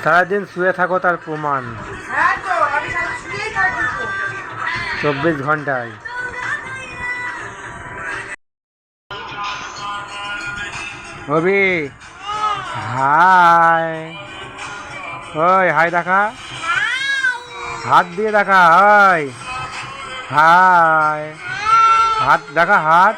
সারাদিন শুয়ে থাকো তার প্রমাণ। 24 ঘন্টায়। অভি হাই, ওই হাই দেখা, হাত দিয়ে দেখা, হাই হাই, হাত দেখা, হাত।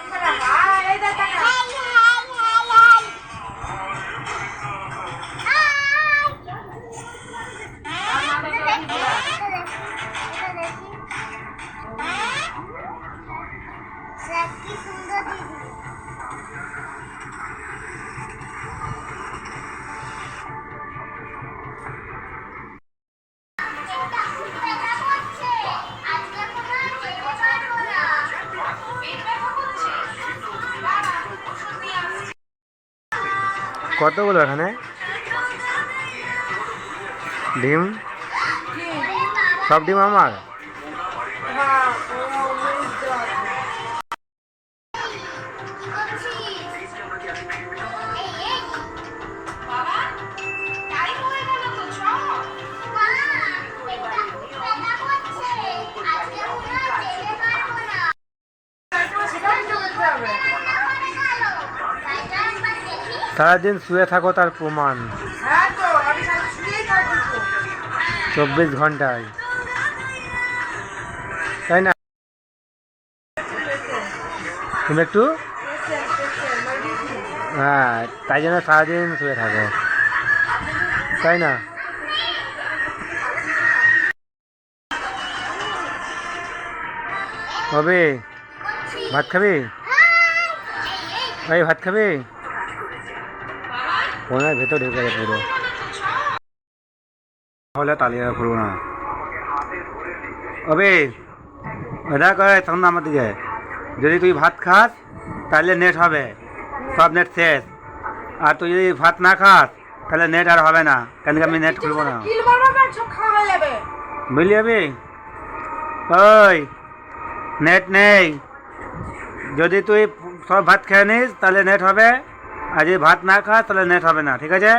কতগুলো এখানে ডিম? সব ডিম আমার? সারাদিন শুয়ে থাকো তার প্রমাণ। 24 ঘন্টায়, তাই না? তুমি একটু, হ্যাঁ, তাই জন্য সারাদিন শুয়ে থাকো, তাই না? হবে ভাত খাবি? ভাই ভাত খাবি? ফোনের ভেতর ঢুকে যাবে পুরো, তাহলে তালিকা করবো না। অবে এটা করে তখন আমার দিকে, যদি তুই ভাত খাস তাহলে নেট হবে, সব নেট শেষ। আর তুই যদি ভাত না খাস তাহলে নেট আর হবে না, কেন কি আমি নেট খুলবো না, বুঝলি? যাবি ওই নেট নেই, যদি তুই সব ভাত খেয়ে নিস তাহলে নেট হবে, আর যদি ভাত না খাস তাহলে নেট হবে না, ঠিক আছে?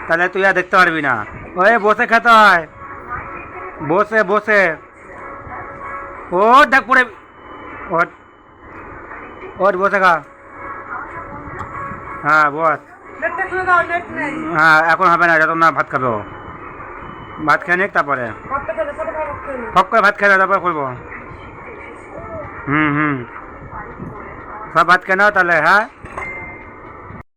তাহলে তুই আর দেখতে পারবি না। ওই বসে খেতে হয়, বসে বসে। ও দেখ পড়ে, ওট ওট বসে খা। হ্যাঁ বস, হ্যাঁ এখন হবে না, যত না ভাত খাবে ও। ভাত খেয়ে নিক তারপরে ফক করে ভাত খেয়ে তারপরে করবো। হুম, সব ভাত খেয়ে নাও তাহলে, হ্যাঁ।